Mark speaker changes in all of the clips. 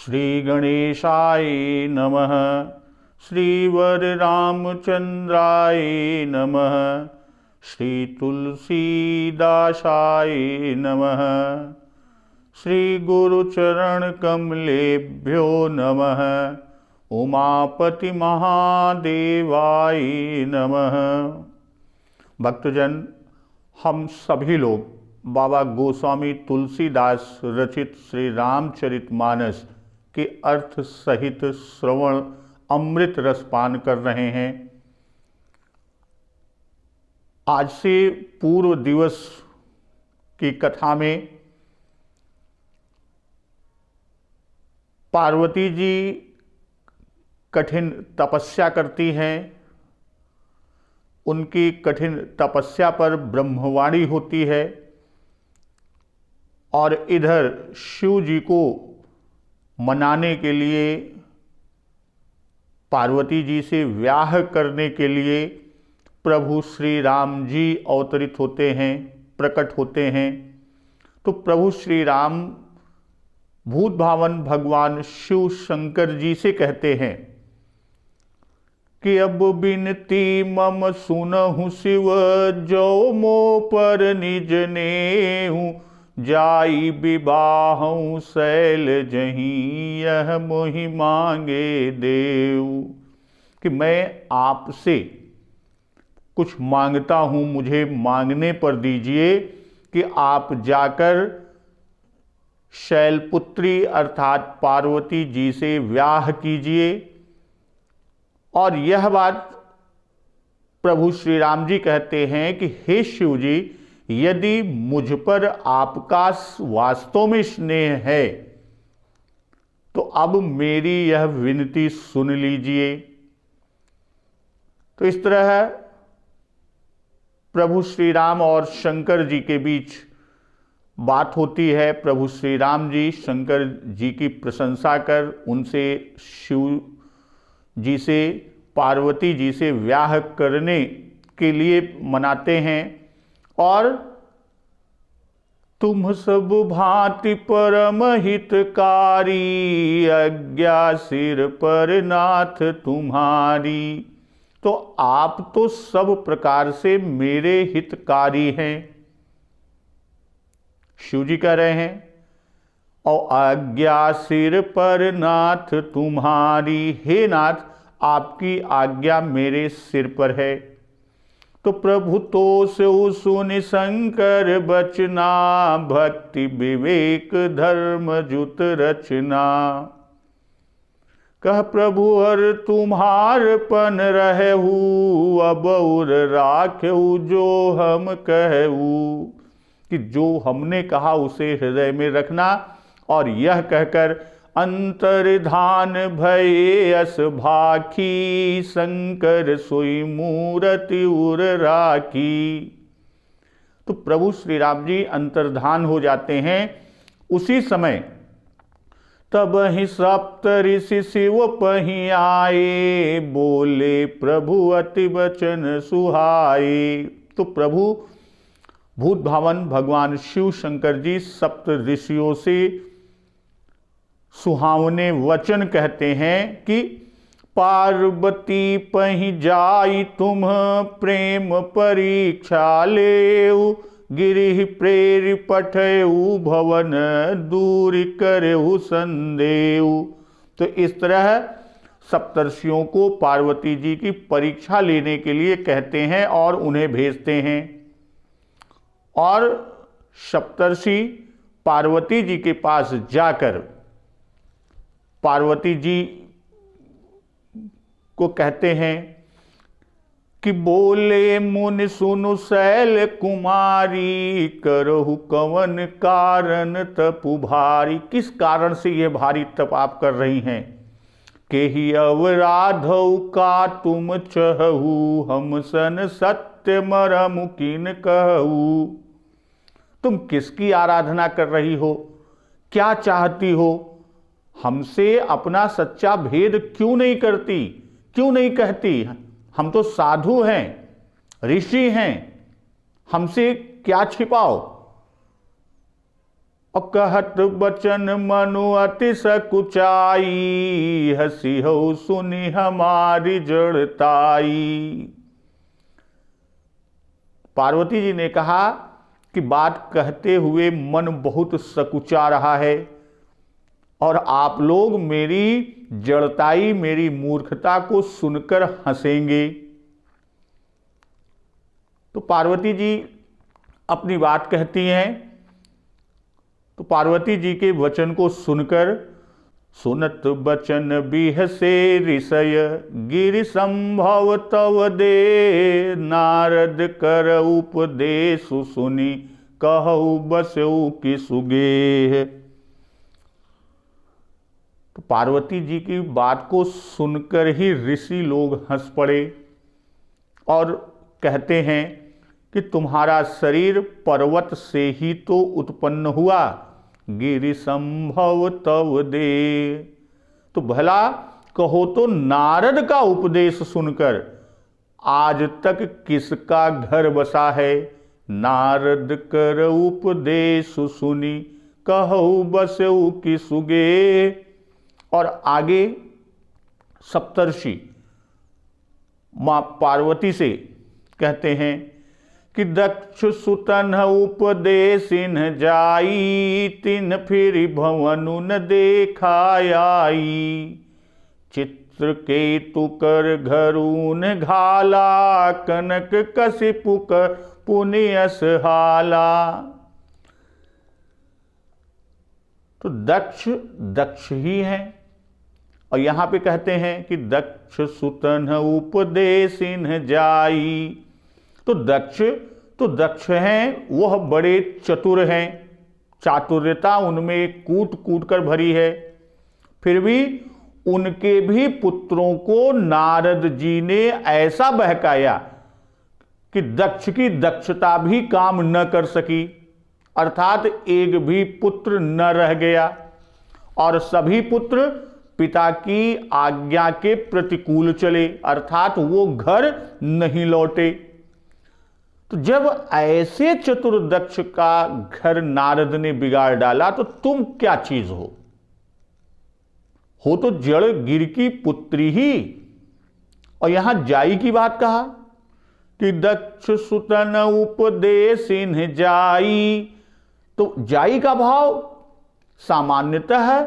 Speaker 1: श्री गणेशाय नमः। श्री वररामचंद्राय नमः। श्री तुलसीदासाय नमः। श्री गुरुचरण कमलेभ्यो नमः। उमापति महादेवाय नमः। भक्तजन, हम सभी लोग बाबा गोस्वामी तुलसीदास रचित श्री रामचरितमानस के अर्थ सहित श्रवण अमृत रसपान कर रहे हैं। आज से पूर्व दिवस की कथा में पार्वती जी कठिन तपस्या करती हैं। उनकी कठिन तपस्या पर ब्रह्मवाणी होती है और इधर शिव जी को मनाने के लिए, पार्वती जी से व्याह करने के लिए प्रभु श्री राम जी अवतरित होते हैं, प्रकट होते हैं। तो प्रभु श्री राम भूत भावन भगवान शिव शंकर जी से कहते हैं कि अब बिनती मम सुनहु शिव, जो मो पर निज नेहु, जाई विवाहु शैल जहीं, यह मोहि मांगे देव। कि मैं आपसे कुछ मांगता हूँ, मुझे मांगने पर दीजिए कि आप जाकर शैलपुत्री अर्थात पार्वती जी से व्याह कीजिए। और यह बात प्रभु श्री राम जी कहते हैं कि हे शिव जी, यदि मुझ पर आपका वास्तव में स्नेह है तो अब मेरी यह विनती सुन लीजिए। तो इस तरह प्रभु श्री राम और शंकर जी के बीच बात होती है। प्रभु श्री राम जी शंकर जी की प्रशंसा कर उनसे शिव जी से, पार्वती जी से व्याह करने के लिए मनाते हैं। और तुम सब भांति परम हितकारी, आज्ञा सिर पर नाथ तुम्हारी। तो आप तो सब प्रकार से मेरे हितकारी हैं, शिव जी कह रहे हैं। और आज्ञा सिर पर नाथ तुम्हारी, हे नाथ आपकी आज्ञा मेरे सिर पर है। तो प्रभु तो सुनि शंकर बचना, भक्ति विवेक धर्म जुत रचना। कह प्रभु हर तुम्हारपन रहू, अब और राखेऊ जो हम कहू। कि जो हमने कहा उसे हृदय में रखना। और यह कहकर अंतर्धान भय अस भाखी, शंकर सोई मूरति उर राखी। तो प्रभु श्री राम जी अंतर्धान हो जाते हैं। उसी समय तब ही सप्त ऋषि शिव पही आए, बोले प्रभु अति वचन सुहाए। तो प्रभु भूत भावन भगवान शिव शंकर जी सप्त ऋषियों से सुहावने वचन कहते हैं कि पार्वती पही जाई तुम, प्रेम परीक्षा लेऊ, गिरिह प्रेरि पठेऊ, भवन दूर करेऊ संदेऊ। तो इस तरह सप्तर्षियों को पार्वती जी की परीक्षा लेने के लिए कहते हैं और उन्हें भेजते हैं। और सप्तर्षि पार्वती जी के पास जाकर पार्वती जी को कहते हैं कि बोले मुनि सुनु शैल कुमारी, करहु कवन कारण तपु भारी। किस कारण से यह भारी तप आप कर रही हैं? केहि अवराधौ का तुम चहु, हम सन सत्य मरमु किन कहू। तुम किसकी आराधना कर रही हो? क्या चाहती हो? हमसे अपना सच्चा भेद क्यों नहीं करती, क्यों नहीं कहती? हम तो साधु हैं, ऋषि हैं, हमसे क्या छिपाओ? और कहत बचन मनु अति सकुचाई, हसी हो सुनी हमारी जड़ताई। पार्वती जी ने कहा कि बात कहते हुए मन बहुत सकुचा रहा है और आप लोग मेरी जड़ताई, मेरी मूर्खता को सुनकर हंसेंगे। तो पार्वती जी अपनी बात कहती हैं। तो पार्वती जी के वचन को सुनकर सुनत बचन बिहसे ऋषय, गिरि संभव तव दे, नारद कर उपदेश सुनी, कहु बसऊ की सुगे। तो पार्वती जी की बात को सुनकर ही ऋषि लोग हंस पड़े और कहते हैं कि तुम्हारा शरीर पर्वत से ही तो उत्पन्न हुआ, गिरि संभव तव दे। तो भला कहो तो नारद का उपदेश सुनकर आज तक किसका घर बसा है। नारद कर उपदेश सुनी, कहु बसऊ की सुगे। और आगे सप्तर्षि मां पार्वती से कहते हैं कि दक्ष सुतन उपदेशिन जाई, तिन फिर भवनु न देखाई, चित्र केतु कर घरून घाला, कनक कसिपु कर पुनियस हाला। तो दक्ष दक्ष ही हैं और यहां पे कहते हैं कि दक्ष सुतन उपदेशिन जाई। तो दक्ष हैं, वह बड़े चतुर हैं, चातुर्यता उनमें कूट कूट कर भरी है। फिर भी उनके भी पुत्रों को नारद जी ने ऐसा बहकाया कि दक्ष की दक्षता भी काम न कर सकी, अर्थात एक भी पुत्र न रह गया और सभी पुत्र पिता की आज्ञा के प्रतिकूल चले, अर्थात वो घर नहीं लौटे। तो जब ऐसे चतुर दक्ष का घर नारद ने बिगाड़ डाला तो तुम क्या चीज हो तो जड़ गिर की पुत्री ही। और यहां जाई की बात कहा कि दक्ष सुतन उपदेशिन जाई। तो जाई का भाव सामान्यतः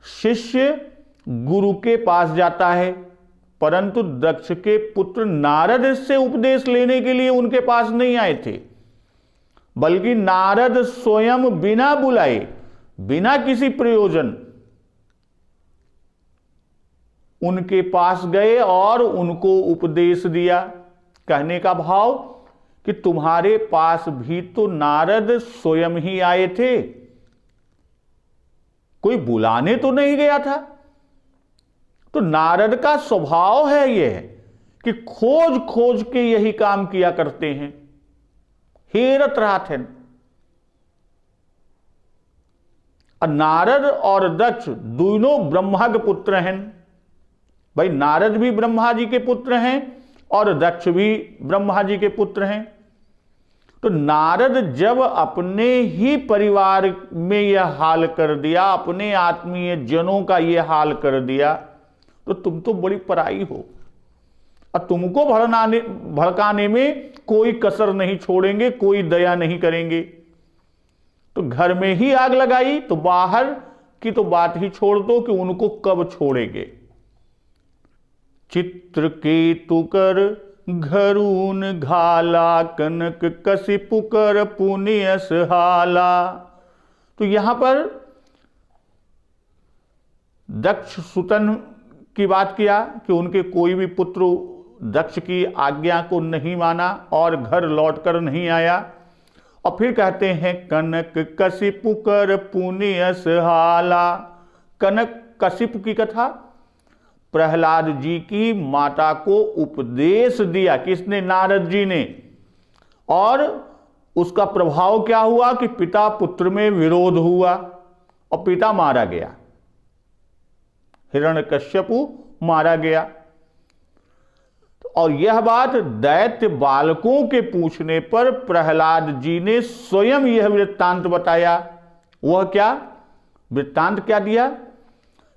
Speaker 1: शिष्य गुरु के पास जाता है, परंतु दक्ष के पुत्र नारद से उपदेश लेने के लिए उनके पास नहीं आए थे, बल्कि नारद स्वयं बिना बुलाए, बिना किसी प्रयोजन उनके पास गए और उनको उपदेश दिया। कहने का भाव कि तुम्हारे पास भी तो नारद स्वयं ही आए थे, कोई बुलाने तो नहीं गया था। तो नारद का स्वभाव है यह कि खोज खोज के यही काम किया करते हैं, हेरत रहते हैं। नारद और दक्ष दोनों ब्रह्मा के पुत्र हैं। भाई नारद भी ब्रह्मा जी के पुत्र हैं और दक्ष भी ब्रह्मा जी के पुत्र हैं। तो नारद जब अपने ही परिवार में यह हाल कर दिया, अपने आत्मीय जनों का यह हाल कर दिया, तो तुम तो बड़ी पराई हो और तुमको भड़काने में कोई कसर नहीं छोड़ेंगे, कोई दया नहीं करेंगे। तो घर में ही आग लगाई तो बाहर की तो बात ही छोड़ दो कि उनको कब छोड़ेंगे। चित्र केतु कर घरून घाला, कनक कसिपु कर पुनियस हाला। तो यहां पर दक्ष सुतन की बात किया कि उनके कोई भी पुत्र दक्ष की आज्ञा को नहीं माना और घर लौटकर नहीं आया। और फिर कहते हैं कनक कसिपु कर पुनियस हाला। कनक कसिप की कथा, प्रहलाद जी की माता को उपदेश दिया किसने? नारद जी ने। और उसका प्रभाव क्या हुआ कि पिता पुत्र में विरोध हुआ और पिता मारा गया, हिरण्यकश्यपु मारा गया। और यह बात दैत्य बालकों के पूछने पर प्रहलाद जी ने स्वयं यह वृत्तांत बताया। वह क्या वृत्तांत क्या दिया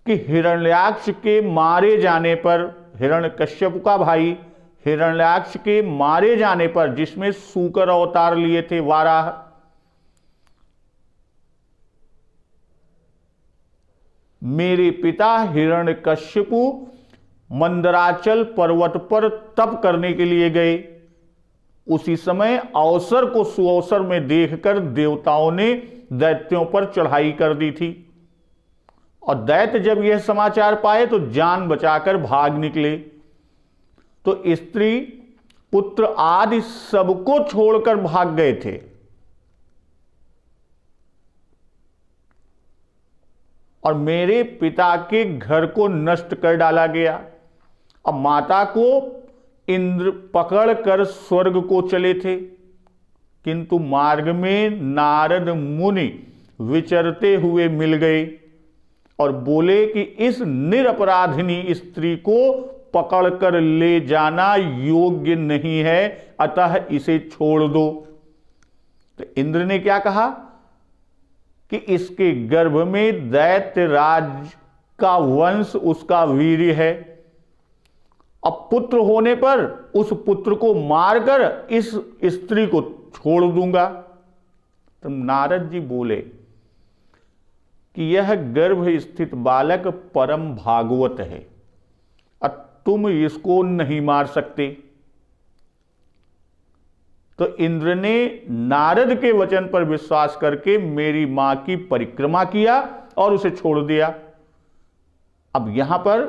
Speaker 1: कि हिरण्याक्ष के मारे जाने पर, हिरण्यकश्यप का भाई हिरण्याक्ष के मारे जाने पर, जिसमें सूकर अवतार लिए थे वाराह, मेरे पिता हिरण्यकश्यपु मंदराचल पर्वत पर तप करने के लिए गए। उसी समय अवसर को सुअवसर में देखकर देवताओं ने दैत्यों पर चढ़ाई कर दी थी, और दैत्य जब यह समाचार पाए तो जान बचाकर भाग निकले। तो स्त्री पुत्र आदि सबको छोड़कर भाग गए थे। और मेरे पिता के घर को नष्ट कर डाला गया। अब माता को इंद्र पकड़कर स्वर्ग को चले थे, किंतु मार्ग में नारद मुनि विचरते हुए मिल गए और बोले कि इस निरपराधिनी स्त्री को पकड़कर ले जाना योग्य नहीं है, अतः इसे छोड़ दो। तो इंद्र ने क्या कहा कि इसके गर्भ में दैत्य राज का वंश, उसका वीर्य है। अब पुत्र होने पर उस पुत्र को मारकर इस स्त्री को छोड़ दूंगा। तो नारद जी बोले कि यह गर्भ स्थित बालक परम भागवत है और तुम इसको नहीं मार सकते। तो इंद्र ने नारद के वचन पर विश्वास करके मेरी मां की परिक्रमा किया और उसे छोड़ दिया। अब यहां पर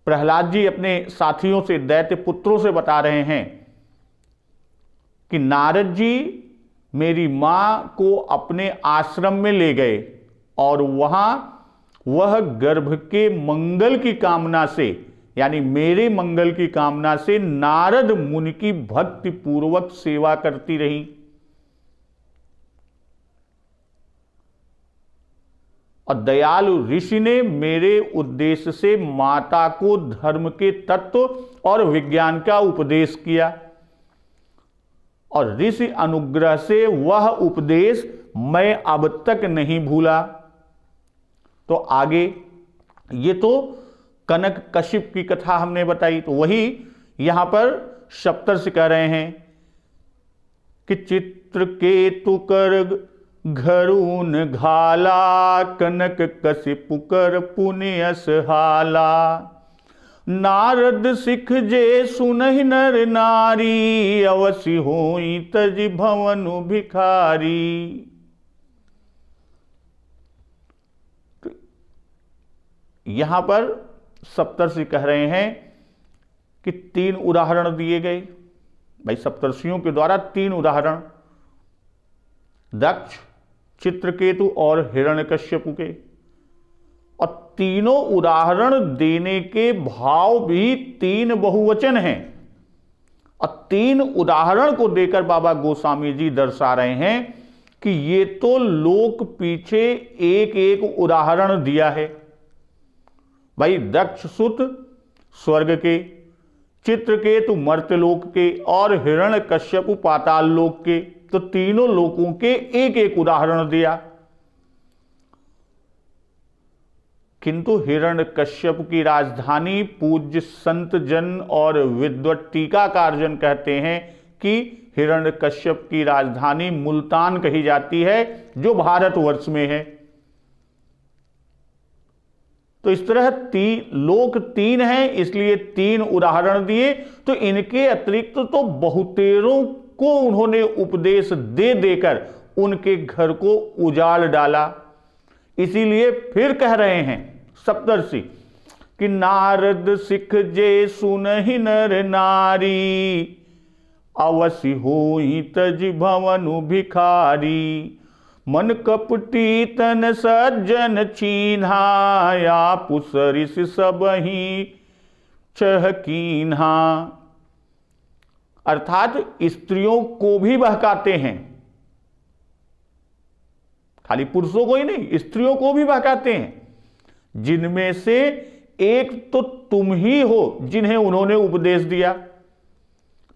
Speaker 1: प्रहलाद जी अपने साथियों से, दैत्य पुत्रों से बता रहे हैं कि नारद जी मेरी मां को अपने आश्रम में ले गए और वहां वह गर्भ के मंगल की कामना से, यानी मेरे मंगल की कामना से नारद मुनि की भक्ति पूर्वक सेवा करती रही। और दयालु ऋषि ने मेरे उद्देश्य से माता को धर्म के तत्व और विज्ञान का उपदेश किया, और ऋषि अनुग्रह से वह उपदेश मैं अब तक नहीं भूला। तो आगे ये तो कनक कश्यप की कथा हमने बताई, तो वही यहां पर सप्तर्षि कह रहे हैं कि चित्रकेतु कर घरून घाला, कनक कश्यप कर पुण्यस हाला। नारद सिख जे सुनहि नर नारी, अवश्य होई तज भवनु भिखारी। यहां पर सप्तर्षि कह रहे हैं कि 3 उदाहरण दिए गए। भाई सप्तर्षियों के द्वारा 3 उदाहरण, दक्ष, चित्रकेतु और हिरण्यकश्यपु के, और तीनों उदाहरण देने के भाव भी 3 बहुवचन हैं। और 3 उदाहरण को देकर बाबा गोस्वामी जी दर्शा रहे हैं कि ये तो लोक पीछे एक एक उदाहरण दिया है। भाई दक्ष सुत स्वर्ग के, चित्रकेतु मर्त्यलोक के और हिरण्यकश्यपु पाताल लोक के, तो तीनों लोकों के एक एक उदाहरण दिया। किंतु हिरण्यकश्यप की राजधानी पूज्य संत जन और विद्वत टीकाकार जन कहते हैं कि हिरण्यकश्यप की राजधानी मुल्तान कही जाती है, जो भारतवर्ष में है। तो इस तरह लोक 3 हैं, इसलिए 3 उदाहरण दिए। तो इनके अतिरिक्त तो बहुतेरों को उन्होंने उपदेश दे देकर उनके घर को उजाड़ डाला। इसीलिए फिर कह रहे हैं सप्तर्षि कि नारद सिख जे सुनहि नर नारी, अवश्य होई तज भवनु भिखारी। मन कपटी तन सज्जन चीन्हा, आपुस सरिस सबहि चहकीन्हा। अर्थात स्त्रियों को भी बहकाते हैं, खाली पुरुषों को ही नहीं, स्त्रियों को भी बहकाते हैं, जिनमें से एक तो तुम ही हो जिन्हें उन्होंने उपदेश दिया।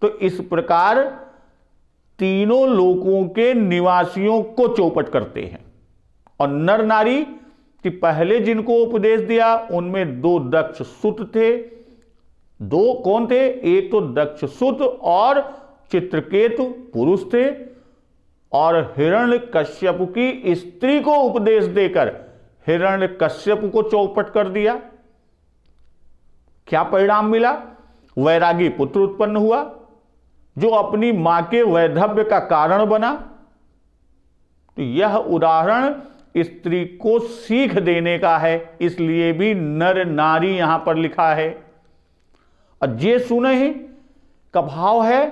Speaker 1: तो इस प्रकार तीनों लोकों के निवासियों को चौपट करते हैं। और नर नारी कि पहले जिनको उपदेश दिया उनमें दो दक्ष सुत थे। दो कौन थे? एक तो दक्ष सुत और चित्रकेतु पुरुष थे। और हिरण्यकश्यप की स्त्री को उपदेश देकर हिरण्यकश्यप को चौपट कर दिया। क्या परिणाम मिला? वैरागी पुत्र उत्पन्न हुआ जो अपनी मां के वैधव्य का कारण बना। तो यह उदाहरण स्त्री को सीख देने का है, इसलिए भी नर नारी यहां पर लिखा है। और ये सुने ही का भाव है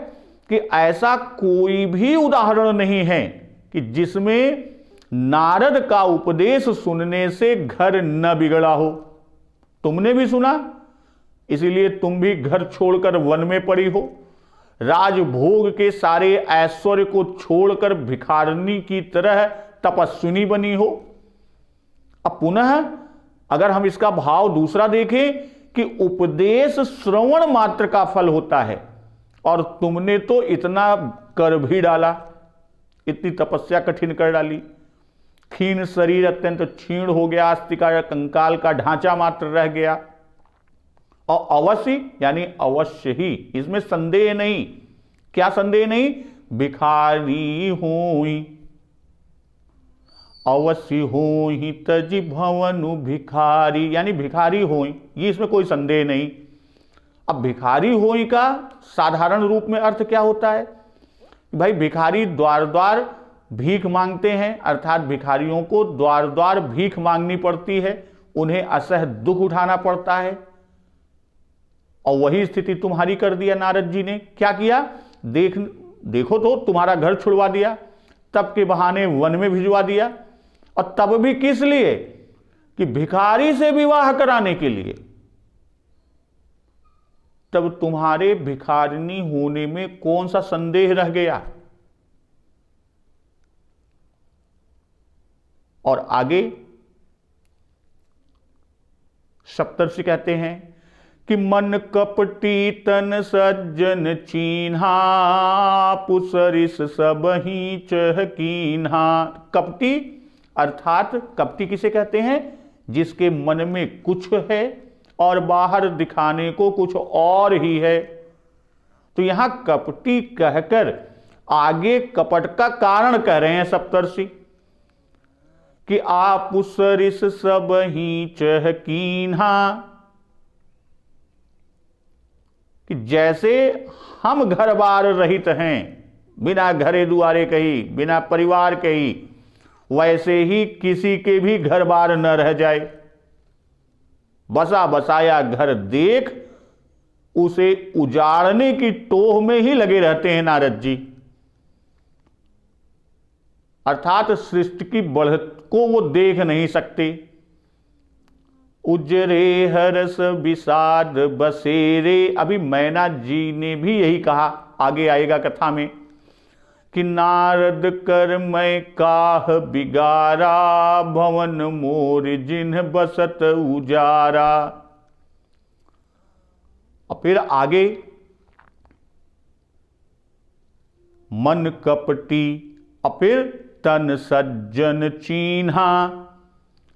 Speaker 1: कि ऐसा कोई भी उदाहरण नहीं है कि जिसमें नारद का उपदेश सुनने से घर न बिगड़ा हो। तुमने भी सुना, इसीलिए तुम भी घर छोड़कर वन में पड़ी हो, राजभोग के सारे ऐश्वर्य को छोड़कर भिखारिनी की तरह तपस्विनी बनी हो। अब पुनः अगर हम इसका भाव दूसरा देखें कि उपदेश श्रवण मात्र का फल होता है, और तुमने तो इतना कर भी डाला, इतनी तपस्या कठिन कर डाली, क्षीण शरीर अत्यंत क्षीण हो गया, अस्थि का कंकाल का ढांचा मात्र रह गया। और अवश्य यानी अवश्य ही, इसमें संदेह नहीं। क्या संदेह नहीं? भिखारी होई, अवश्य होई तज भवनु भिखारी, यानी भिखारी होई, ये इसमें कोई संदेह नहीं। अब भिखारी होई का साधारण रूप में अर्थ क्या होता है? भाई भिखारी द्वार द्वार भीख मांगते हैं, अर्थात भिखारियों को द्वार द्वार भीख मांगनी पड़ती है, उन्हें असह दुख उठाना पड़ता है। और वही स्थिति तुम्हारी कर दिया नारद जी ने। क्या किया? देखो तो तुम्हारा घर छुड़वा दिया, तब के बहाने वन में भिजवा दिया, और तब भी किस लिए? कि भिखारी से विवाह कराने के लिए। तब तुम्हारे भिखारिनी होने में कौन सा संदेह रह गया? और आगे सप्तर्षि कहते हैं कि मन कपटी तन सज्जन चीन्हा, पुसरिस सब ही चहकीन्हा। कपटी अर्थात कपटी किसे कहते हैं? जिसके मन में कुछ है और बाहर दिखाने को कुछ और ही है। तो यहां कपटी कहकर आगे कपट का कारण कह रहे हैं सप्तर्षि कि आपुसरिस सब ही चहकीन्हा, कि जैसे हम घर बार रहित हैं, बिना घरे दुआरे कही, बिना परिवार कही, वैसे ही किसी के भी घर बार न रह जाए। बसा बसाया घर देख उसे उजाड़ने की टोह में ही लगे रहते हैं नारद जी। अर्थात सृष्टि की बढ़त को वो देख नहीं सकते। उजरे हरस विषाद बसेरे, अभी मैना जी ने भी यही कहा, आगे आएगा कथा में, कि नारद कर मैं काह बिगारा, भवन मोर जिन्ह बसत उजारा। और फिर आगे मन कपटी, और फिर तन सज्जन चीन्हा।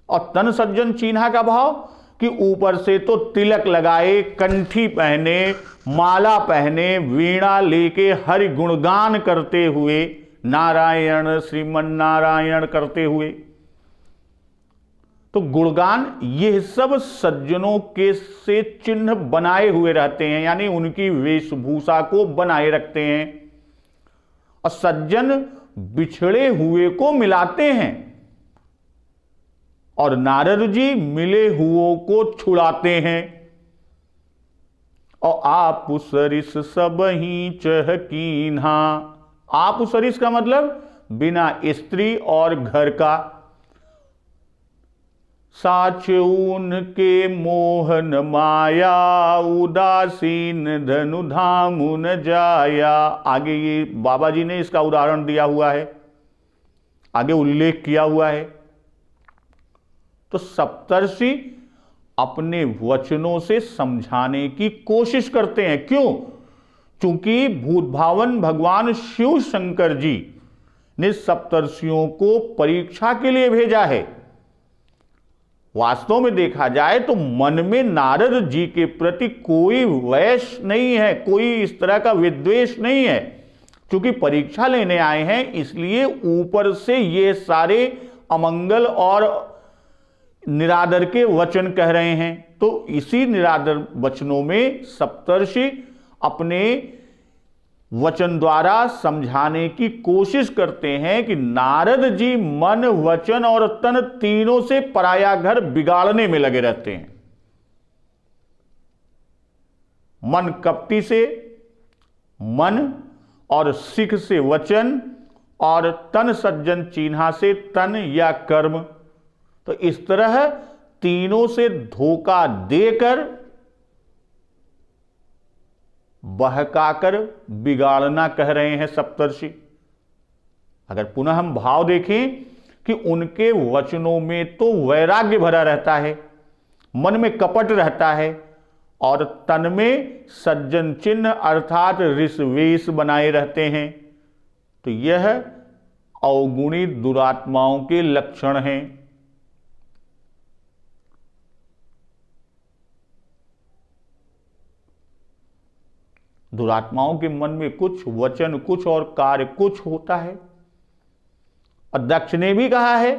Speaker 1: और तन सज्जन चीन्हा का भाव कि ऊपर से तो तिलक लगाए, कंठी पहने, माला पहने, वीणा लेके हरि गुणगान करते हुए, नारायण श्रीमन नारायण करते हुए। तो गुणगान ये सब सज्जनों के से चिन्ह बनाए हुए रहते हैं, यानी उनकी वेशभूषा को बनाए रखते हैं। और सज्जन बिछड़े हुए को मिलाते हैं, और नारद जी मिले हुओं को छुड़ाते हैं। और आप सरिस सब ही चहकीन्हा। आप सरिस का मतलब बिना स्त्री और घर का। साचून के मोहन माया, उदासीन धनु धामु न जाया। आगे ये बाबा जी ने इसका उदाहरण दिया हुआ है, आगे उल्लेख किया हुआ है। तो सप्तर्षि अपने वचनों से समझाने की कोशिश करते हैं। क्यों? चूंकि भूतभावन भगवान शिव शंकर जी ने सप्तर्षियों को परीक्षा के लिए भेजा है। वास्तव में देखा जाए तो मन में नारद जी के प्रति कोई वैष नहीं है, कोई इस तरह का विद्वेष नहीं है। क्योंकि परीक्षा लेने आए हैं इसलिए ऊपर से ये सारे अमंगल और निरादर के वचन कह रहे हैं। तो इसी निरादर वचनों में सप्तर्षि अपने वचन द्वारा समझाने की कोशिश करते हैं कि नारद जी मन, वचन और तन तीनों से पराया घर बिगाड़ने में लगे रहते हैं। मन कपटी से मन और सिख से वचन और तन सज्जन चिन्हा से तन या कर्म। तो इस तरह तीनों से धोखा देकर बहकाकर बिगाड़ना कह रहे हैं सप्तर्षि। अगर पुनः हम भाव देखें कि उनके वचनों में तो वैराग्य भरा रहता है, मन में कपट रहता है और तन में सज्जन चिन्ह अर्थात ऋषवेश बनाए रहते हैं। तो यह अवगुणी दुरात्माओं के लक्षण हैं। दुरात्माओं के मन में कुछ, वचन कुछ और कार्य कुछ होता है। और दक्ष ने भी कहा है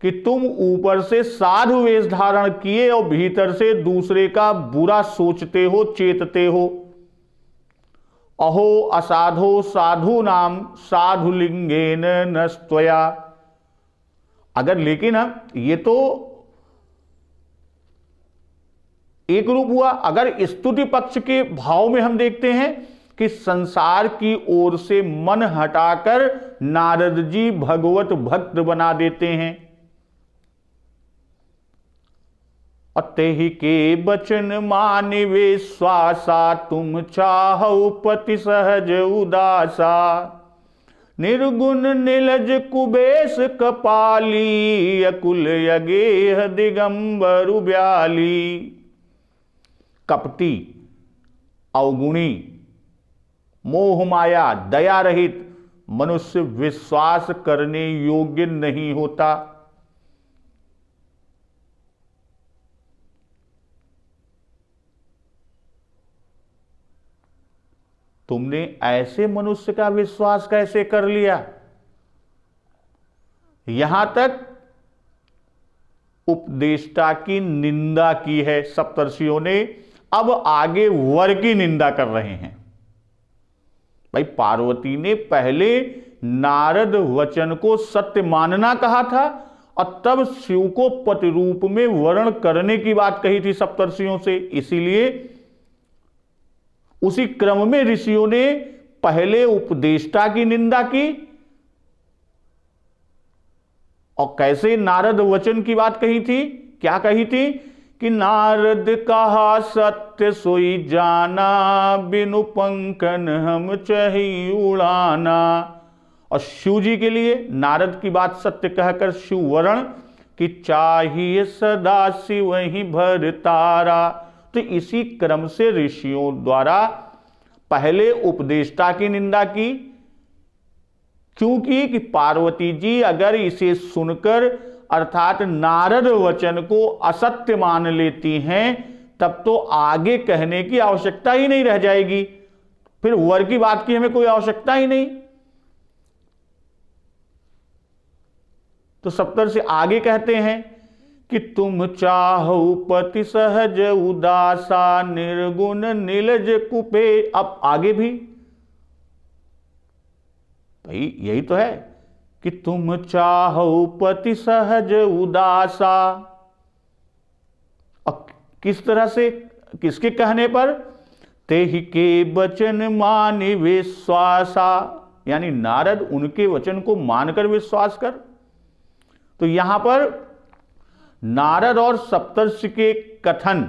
Speaker 1: कि तुम ऊपर से साधु वेश धारण किए और भीतर से दूसरे का बुरा सोचते हो, चेतते हो। अहो असाधो साधु नाम साधु लिंगेन नस्त्वया। अगर लेकिन ये तो एक रूप हुआ। अगर स्तुति पक्ष के भाव में हम देखते हैं कि संसार की ओर से मन हटाकर नारद जी भगवत भक्त बना देते हैं। अतेहि के बचन मानिवे श्वासा तुम चाहो पति सहज उदासा। निर्गुण नीलज कुबेश कपाली अकुल यगेह दिगंबर ब्याली। कपटी, अवगुणी, मोह माया, दया रहित मनुष्य विश्वास करने योग्य नहीं होता। तुमने ऐसे मनुष्य का विश्वास कैसे कर लिया? यहां तक उपदेष्टा की निंदा की है सप्तर्षियों ने। अब आगे वर की निंदा कर रहे हैं। भाई पार्वती ने पहले नारद वचन को सत्य मानना कहा था और तब शिव को पति रूप में वर्ण करने की बात कही थी सप्तर्षियों से। इसीलिए उसी क्रम में ऋषियों ने पहले उपदेष्टा की निंदा की और कैसे नारद वचन की बात कही थी। क्या कही थी कि नारद कहा सत्य सोई जाना, बिनु पंखन हम चही उड़ाना। और शिव जी के लिए नारद की बात सत्य कहकर शिव वर्ण कि चाहिए सदा शिव वही भर तारा। तो इसी क्रम से ऋषियों द्वारा पहले उपदेष्टा की निंदा की, क्योंकि कि पार्वती जी अगर इसे सुनकर अर्थात नारद वचन को असत्य मान लेती हैं तब तो आगे कहने की आवश्यकता ही नहीं रह जाएगी। फिर वर की बात की हमें कोई आवश्यकता ही नहीं। तो सप्तर्षि आगे कहते हैं कि तुम चाहो पति सहज उदासा, निर्गुण नीलज कुपे। अब आगे भी भाई यही तो है कि तुम चाहो पति सहज उदासा। अब किस तरह से, किसके कहने पर? तेहि के वचन मानि विश्वासा, यानी नारद उनके वचन को मानकर विश्वास कर। तो यहां पर नारद और सप्तर्षि के कथन,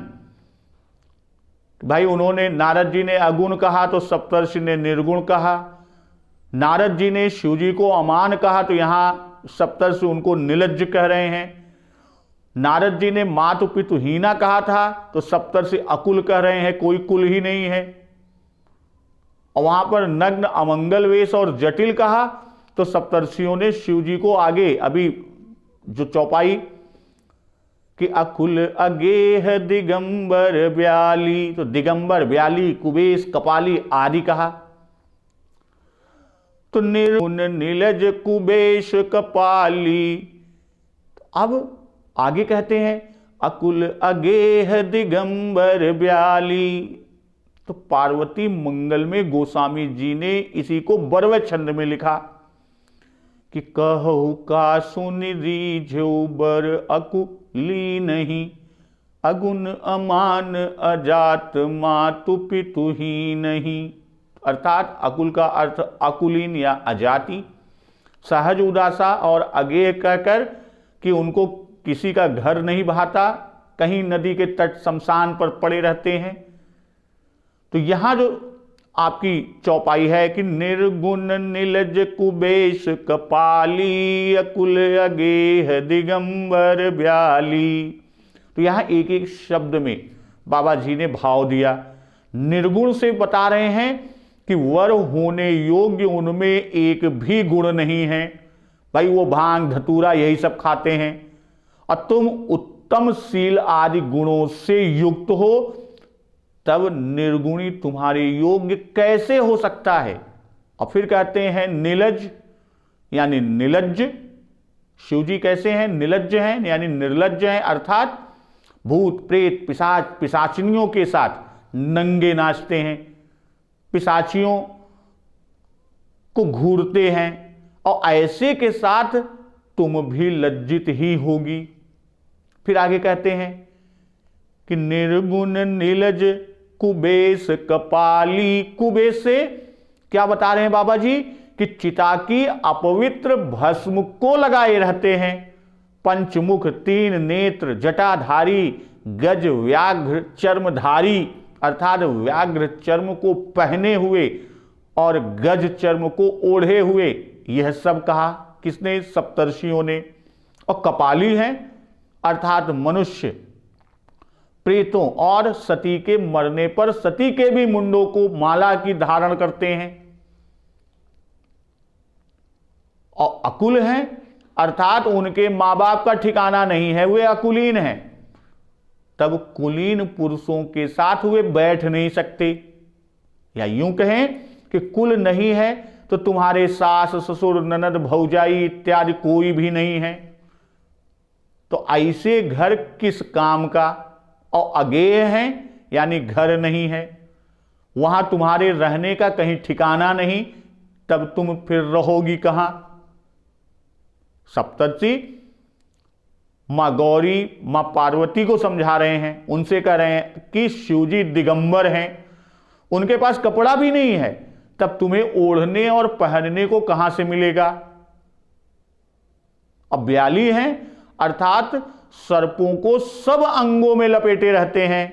Speaker 1: भाई उन्होंने, नारद जी ने अगुण कहा तो सप्तर्षि ने निर्गुण कहा। नारद जी ने शिव जी को अमान कहा तो यहां सप्तर्षि उनको निलज्ज कह रहे हैं। नारद जी ने मातु पितु हीना कहा था तो सप्तर्षि अकुल कह रहे हैं, कोई कुल ही नहीं है। और वहां पर नग्न, अमंगल वेश और जटिल कहा, तो सप्तर्षियों ने शिव जी को आगे अभी जो चौपाई कि अकुल अगेह दिगंबर ब्याली, तो दिगंबर, ब्याली, कुबेश, कपाली आदि कहा। तो निर्गुण नीलज कुबेश कपाली, अब आगे कहते हैं अकुल अगेह दिगंबर ब्याली। तो पार्वती मंगल में गोस्वामी जी ने इसी को बरवे छंद में लिखा कि कहु का सुनि रीझो बर अकुली नहीं, अगुण अमान अजात मातु पितु ही नहीं। अर्थात अकुल का अर्थ अकुलीन या अजाति, सहज उदासा और अगेय कहकर कि उनको किसी का घर नहीं भाता, कहीं नदी के तट शमशान पर पड़े रहते हैं। तो यहां जो आपकी चौपाई है कि निर्गुण नीलज कुबेश कपाली, अकुल अगेह दिगंबर ब्याली। तो यहां एक एक शब्द में बाबा जी ने भाव दिया। निर्गुण से बता रहे हैं कि वर होने योग्य उनमें एक भी गुण नहीं है, भाई वो भांग धतूरा यही सब खाते हैं, और तुम उत्तम शील आदि गुणों से युक्त हो, तब निर्गुणी तुम्हारे योग्य कैसे हो सकता है। और फिर कहते हैं नीलज यानी निर्लज्ज। शिव जी कैसे हैं? निर्लज्ज हैं यानी निर्लज्ज हैं, अर्थात भूत प्रेत पिशाच पिशाचिनियों के साथ नंगे नाचते हैं, पिशाचियों को घूरते हैं, और ऐसे के साथ तुम भी लज्जित ही होगी। फिर आगे कहते हैं कि निर्गुण नीलज कुबेश कपाली। कुबेश से क्या बता रहे हैं बाबा जी कि चिता की अपवित्र भस्म को लगाए रहते हैं। पंचमुख, तीन नेत्र, जटाधारी, गज व्याघ्र चर्मधारी, अर्थात व्याघ्र चर्म को पहने हुए और गज चर्म को ओढ़े हुए, यह सब कहा किसने? सप्तर्षियों ने। और कपाली हैं अर्थात मनुष्य, प्रेतों और सती के मरने पर सती के भी मुंडों को माला की धारण करते हैं। और अकुल हैं अर्थात उनके मां बाप का ठिकाना नहीं है, वे अकुलीन हैं। तब कुलीन पुरुषों के साथ वे बैठ नहीं सकते, या यूं कहें कि कुल नहीं है तो तुम्हारे सास ससुर ननद भौजाई इत्यादि कोई भी नहीं है। तो ऐसे घर किस काम का? और अगेय हैं यानी घर नहीं है, वहां तुम्हारे रहने का कहीं ठिकाना नहीं, तब तुम फिर रहोगी कहां? सप्तर्षि मां गौरी, मां पार्वती को समझा रहे हैं, उनसे कह रहे हैं कि शिवजी दिगंबर हैं, उनके पास कपड़ा भी नहीं है, तब तुम्हें ओढ़ने और पहनने को कहां से मिलेगा? अब ब्याली हैं अर्थात सर्पों को सब अंगों में लपेटे रहते हैं,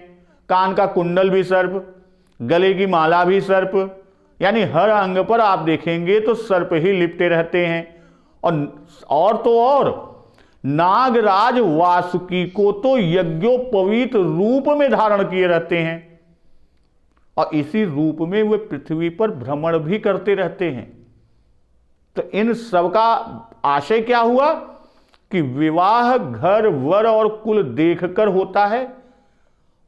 Speaker 1: कान का कुंडल भी सर्प, गले की माला भी सर्प, यानी हर अंग पर आप देखेंगे तो सर्प ही लिपटे रहते हैं। और तो और नागराज वासुकी को तो यज्ञोपवीत रूप में धारण किए रहते हैं, और इसी रूप में वे पृथ्वी पर भ्रमण भी करते रहते हैं। तो इन सब का आशय क्या हुआ कि विवाह घर वर और कुल देखकर होता है,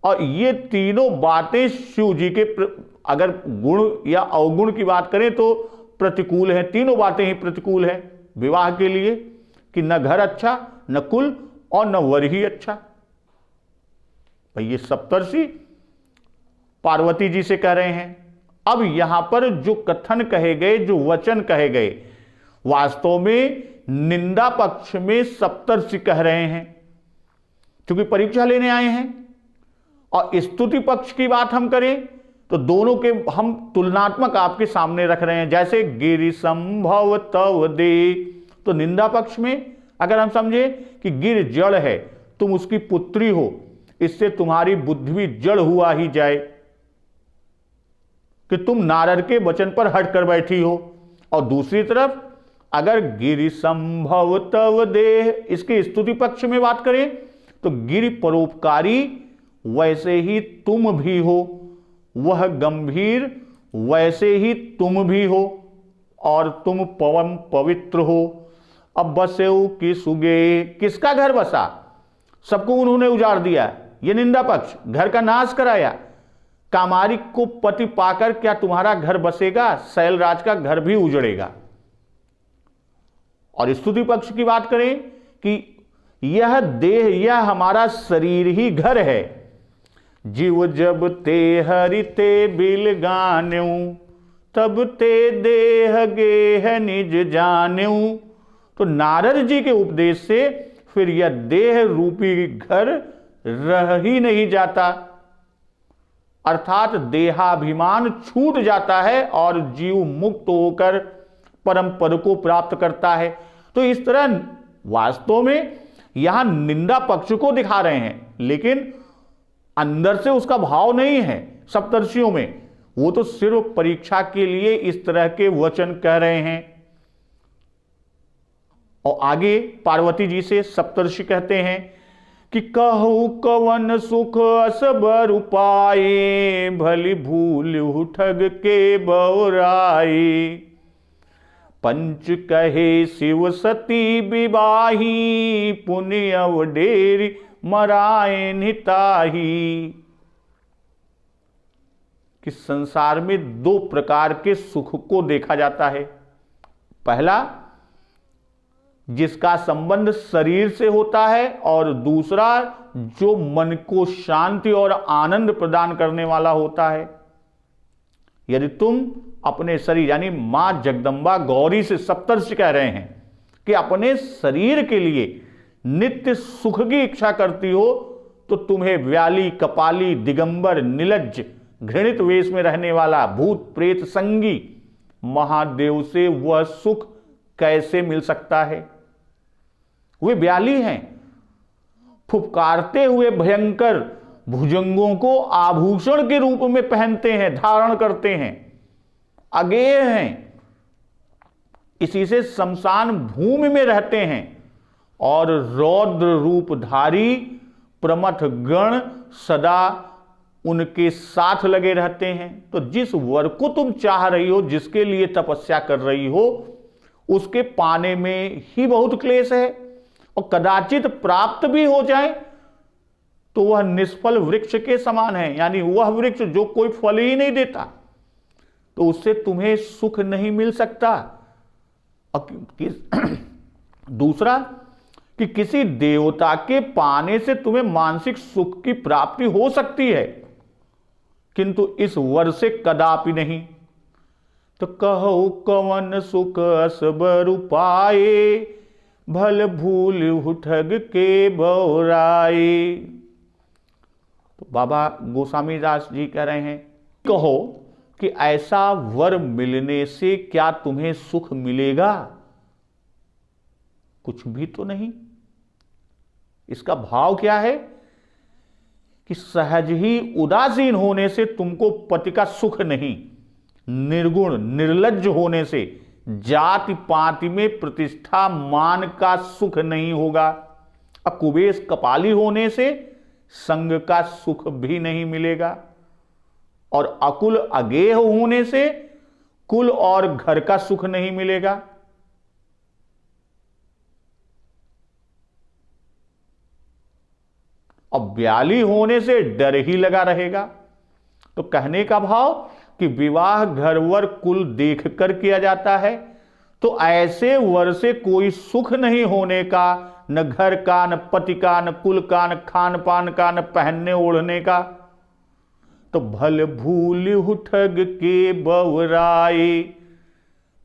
Speaker 1: और ये तीनों बातें शिव जी के अगर गुण या अवगुण की बात करें तो प्रतिकूल है, तीनों बातें ही प्रतिकूल है विवाह के लिए, कि न घर अच्छा, न कुल और न वर ही अच्छा। भाई ये सप्तर्षि पार्वती जी से कह रहे हैं। अब यहां पर जो कथन कहे गए, जो वचन कहे गए, वास्तव में निंदा पक्ष में सप्तर्षि कह रहे हैं, क्योंकि परीक्षा लेने आए हैं। और स्तुति पक्ष की बात हम करें तो दोनों के हम तुलनात्मक आपके सामने रख रहे हैं। जैसे गिरि संभव तव दे, तो निंदा पक्ष में अगर हम समझे कि गिर जड़ है, तुम उसकी पुत्री हो, इससे तुम्हारी बुद्धि भी जड़ हुआ ही जाए कि तुम नारद के वचन पर हट कर बैठी हो। और दूसरी तरफ अगर गिरि संभव तव देह, इसके स्तुति पक्ष में बात करें तो गिरि परोपकारी वैसे ही तुम भी हो, वह गंभीर वैसे ही तुम भी हो और तुम पवन पवित्र हो। अब बसेऊ की सुगे, किसका घर बसा? सबको उन्होंने उजाड़ दिया, ये निंदा पक्ष, घर का नाश कराया। कामारिक को पति पाकर क्या तुम्हारा घर बसेगा? शैलराज का घर भी उजड़ेगा। और स्तुति पक्ष की बात करें कि यह देह, यह हमारा शरीर ही घर है। जीव जब ते हरि ते बिल गान्यू, तब ते देह गेह निज जान्यू। तो नारद जी के उपदेश से फिर यह देह रूपी घर रह ही नहीं जाता, अर्थात देहाभिमान छूट जाता है और जीव मुक्त होकर परम पद को प्राप्त करता है। तो इस तरह वास्तव में यहां निंदा पक्ष को दिखा रहे हैं, लेकिन अंदर से उसका भाव नहीं है सप्तर्षियों में। वो तो सिर्फ परीक्षा के लिए इस तरह के वचन कह रहे हैं। और आगे पार्वती जी से सप्तर्षि कहते हैं कि कहु कवन सुख असबर उपाये, भली भूलहु ठग के बौराई। पंच कहे शिव सती विवाही, पुण्य अवडेरी मराए निताही। कि संसार में दो प्रकार के सुख को देखा जाता है। पहला, जिसका संबंध शरीर से होता है, और दूसरा जो मन को शांति और आनंद प्रदान करने वाला होता है। यदि तुम अपने शरीर, यानी मां जगदंबा गौरी से सप्तर्षि कह रहे हैं कि अपने शरीर के लिए नित्य सुख की इच्छा करती हो, तो तुम्हें व्याली, कपाली, दिगंबर, निलज्ज, घृणित वेश में रहने वाला, भूत प्रेत संगी महादेव से वह सुख कैसे मिल सकता है? वे व्याली हैं, फुफकारते हुए भयंकर भुजंगों को आभूषण के रूप में पहनते हैं, धारण करते हैं, अगेय हैं, इसी से शमशान भूमि में रहते हैं, और रौद्र रूपधारी प्रमथ गण सदा उनके साथ लगे रहते हैं। तो जिस वर को तुम चाह रही हो, जिसके लिए तपस्या कर रही हो, उसके पाने में ही बहुत क्लेश है, और कदाचित प्राप्त भी हो जाए तो वह निष्फल वृक्ष के समान है, यानी वह वृक्ष जो कोई फल ही नहीं देता, तो उससे तुम्हें सुख नहीं मिल सकता। दूसरा, कि किसी देवता के पाने से तुम्हें मानसिक सुख की प्राप्ति हो सकती है, किंतु इस वर से कदापि नहीं। तो कहो कवन सुख असबर उपाये, भल भूल ठग के बौराए। तो बाबा गोस्वामी दास जी कह रहे हैं, कहो कि ऐसा वर मिलने से क्या तुम्हें सुख मिलेगा? कुछ भी तो नहीं। इसका भाव क्या है कि सहज ही उदासीन होने से तुमको पति का सुख नहीं, निर्गुण निर्लज्ज होने से जाति पाति में प्रतिष्ठा मान का सुख नहीं होगा, अकुबेश कपाली होने से संग का सुख भी नहीं मिलेगा, और अकुल अगेय होने से कुल और घर का सुख नहीं मिलेगा। और ब्याली होने से डर ही लगा रहेगा। तो कहने का भाव कि विवाह घर वर कुल देखकर किया जाता है, तो ऐसे वर से कोई सुख नहीं होने का, न घर का, न पति का, न कुल का, न खान पान का, न पहनने ओढ़ने का। तो भल भूल ठग के बवराए।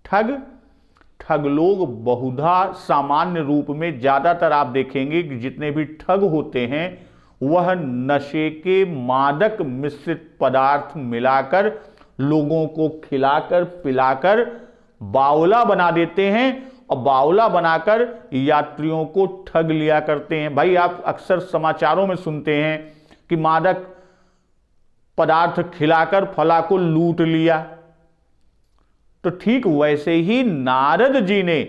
Speaker 1: ठग लोग बहुधा सामान्य रूप में ज्यादातर आप देखेंगे कि जितने भी ठग होते हैं वह नशे के मादक मिश्रित पदार्थ मिलाकर लोगों को खिलाकर पिलाकर बावला बना देते हैं, और बावला बनाकर यात्रियों को ठग लिया करते हैं। भाई आप अक्सर समाचारों में सुनते हैं कि मादक पदार्थ खिलाकर फला को लूट लिया। तो ठीक वैसे ही नारद जी ने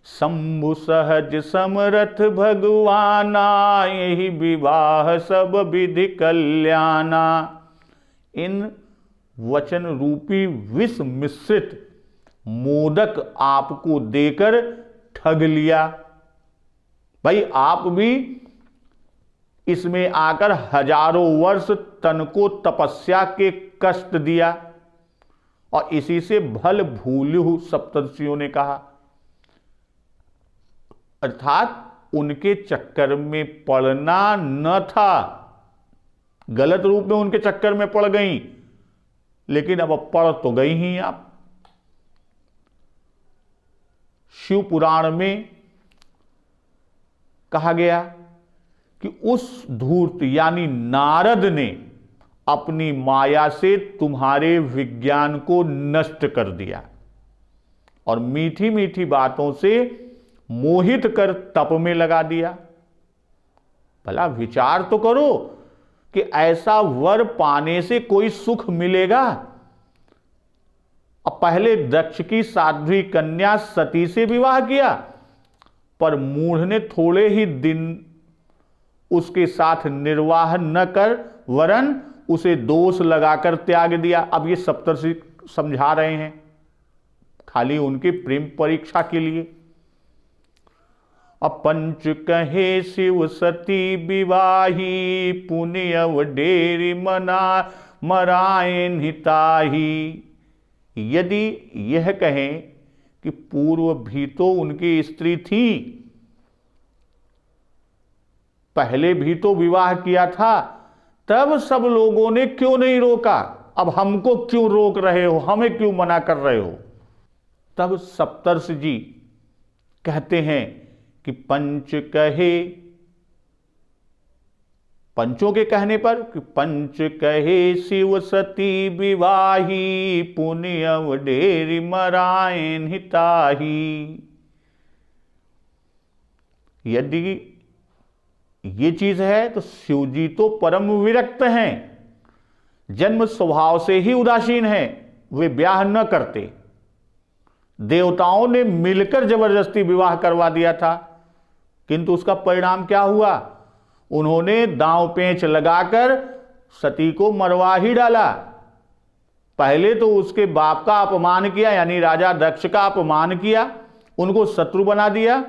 Speaker 1: शंभु सहज समरथ भगवाना, यही विवाह सब विधि कल्याणा, इन वचन रूपी विष मिश्रित मोदक आपको देकर ठग लिया। भाई आप भी इसमें आकर हजारों वर्ष तन को तपस्या के कष्ट दिया और इसी से भल भूलु सप्तर्षियों ने कहा। अर्थात उनके चक्कर में पड़ना न था, गलत रूप में उनके चक्कर में पड़ गई, लेकिन अब पड़ तो गई ही आप। शिव पुराण में कहा गया कि उस धूर्त यानी नारद ने अपनी माया से तुम्हारे विज्ञान को नष्ट कर दिया और मीठी मीठी बातों से मोहित कर तप में लगा दिया। भला विचार तो करो कि ऐसा वर पाने से कोई सुख मिलेगा। अब पहले दक्ष की साध्वी कन्या सती से विवाह किया, पर मूढ़ ने थोड़े ही दिन उसके साथ निर्वाह न कर वरन उसे दोष लगाकर त्याग दिया। अब ये सप्तर्षि समझा रहे हैं खाली उनके प्रेम परीक्षा के लिए। अपंच कहे शिव सती विवाही, पुण्य वडेरी मना मरायन हिताही। यदि यह कहें कि पूर्व भी तो उनकी स्त्री थी, पहले भी तो विवाह किया था, तब सब लोगों ने क्यों नहीं रोका, अब हमको क्यों रोक रहे हो, हमें क्यों मना कर रहे हो। तब सप्तर्षि जी कहते हैं कि पंच कहे, पंचों के कहने पर कि पंच कहे शिव सती विवाही, पुण्य वडेरी मरायन हिताही। यदि ये चीज है तो शिव जी तो परम विरक्त हैं, जन्म स्वभाव से ही उदासीन हैं, वे ब्याह न करते। देवताओं ने मिलकर जबरदस्ती विवाह करवा दिया था, किंतु उसका परिणाम क्या हुआ, उन्होंने दांव पेंच लगाकर सती को मरवा ही डाला। पहले तो उसके बाप का अपमान किया, यानी राजा दक्ष का अपमान किया, उनको शत्रु बना दिया,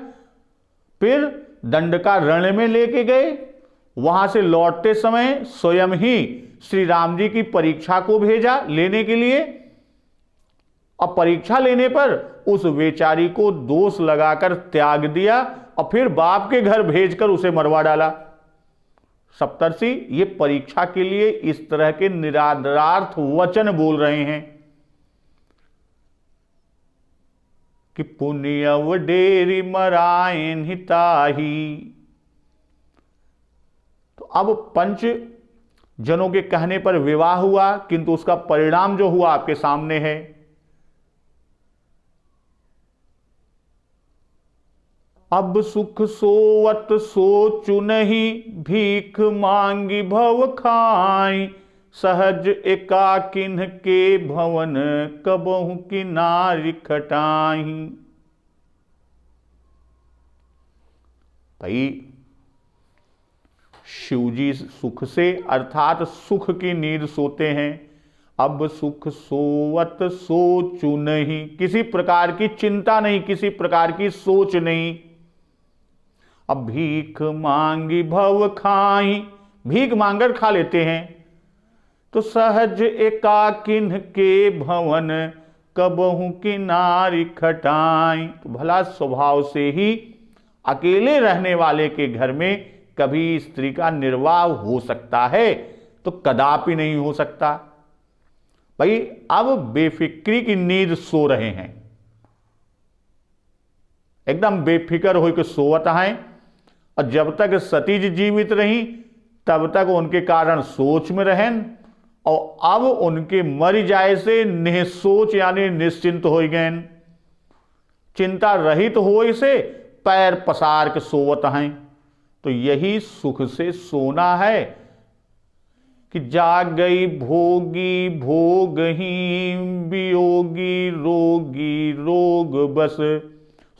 Speaker 1: फिर दंड का रण में लेके गए, वहां से लौटते समय स्वयं ही श्री राम जी की परीक्षा को भेजा लेने के लिए। अब परीक्षा लेने पर उस बेचारी को दोष लगाकर त्याग दिया और फिर बाप के घर भेजकर उसे मरवा डाला। सप्तर्षि ये परीक्षा के लिए इस तरह के निरादरार्थ वचन बोल रहे हैं कि पुण्य वडेरी मरायन हिताही। तो अब पंच जनों के कहने पर विवाह हुआ, किंतु उसका परिणाम जो हुआ आपके सामने है। अब सुख सोवत सोचु नहीं, भीख मांगी भव खाई, सहज एकाकिन के भवन, कबहु की नारी खटाई। भाई शिवजी सुख से अर्थात सुख की नींद सोते हैं। अब सुख सोवत सोचु नहीं, किसी प्रकार की चिंता नहीं, किसी प्रकार की सोच नहीं। अब भीख मांगी भव खाई, भीख मांगर खा लेते हैं। तो सहज एकाकिन के भवन, कबहु की नारी खटाई। तो भला स्वभाव से ही अकेले रहने वाले के घर में कभी स्त्री का निर्वाह हो सकता है, तो कदापि नहीं हो सकता। भाई अब बेफिक्री की नींद सो रहे हैं, एकदम बेफिक्र होकर सोवत हैं, और जब तक सती जी जीवित रही तब तक उनके कारण सोच में रहें, और अब उनके मर जाए से निःसोच यानी निश्चिंत हो गए, चिंता रहित हो से पैर पसार के सोवत हैं। तो यही सुख से सोना है कि जाग गई भोगी भोगही, वियोगी रोगी रोग बस,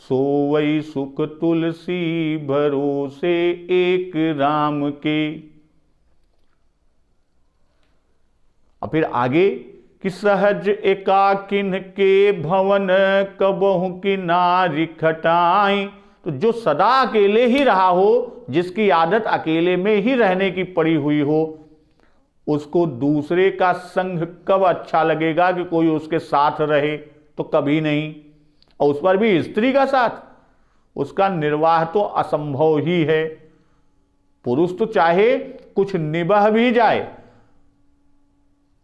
Speaker 1: सोवई सुख तुलसी भरोसे एक राम के। और फिर आगे कि सहज एकाकिन के भवन कबहु की नारी खटाई। तो जो सदा अकेले ही रहा हो, जिसकी आदत अकेले में ही रहने की पड़ी हुई हो, उसको दूसरे का संग कब अच्छा लगेगा कि कोई उसके साथ रहे? तो कभी नहीं। और उस पर भी स्त्री का साथ, उसका निर्वाह तो असंभव ही है। पुरुष तो चाहे कुछ निभा भी जाए,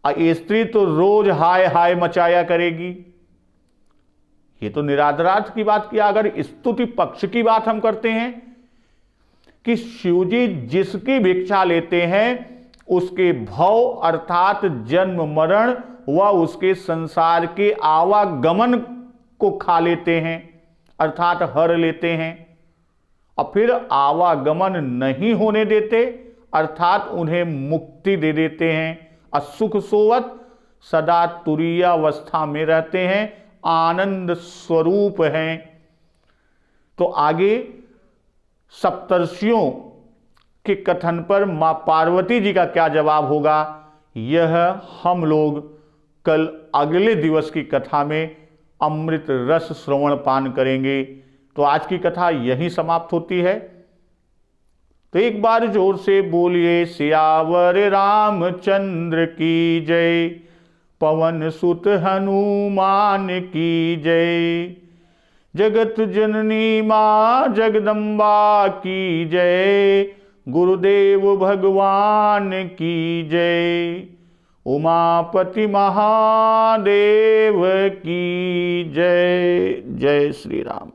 Speaker 1: स्त्री तो रोज हाय हाय मचाया करेगी। ये तो निरादरार्थ की बात किया। अगर स्तुति पक्ष की बात हम करते हैं कि शिवजी जिसकी भिक्षा लेते हैं उसके भव अर्थात जन्म मरण व उसके संसार के आवागमन को खा लेते हैं, अर्थात हर लेते हैं, और फिर आवागमन नहीं होने देते, अर्थात उन्हें मुक्ति दे देते हैं। असुख सोवत सदा तुरीय अवस्था में रहते हैं, आनंद स्वरूप हैं। तो आगे सप्तर्षियों के कथन पर मां पार्वती जी का क्या जवाब होगा, यह हम लोग कल अगले दिवस की कथा में अमृत रस श्रवण पान करेंगे। तो आज की कथा यहीं समाप्त होती है। तो एक बार जोर से बोलिए सियावर रामचंद्र की जय, पवन सुत हनुमान की जय, जगत जननी मां जगदम्बा की जय, गुरुदेव भगवान की जय, उमापति महादेव की जय। जय श्री राम।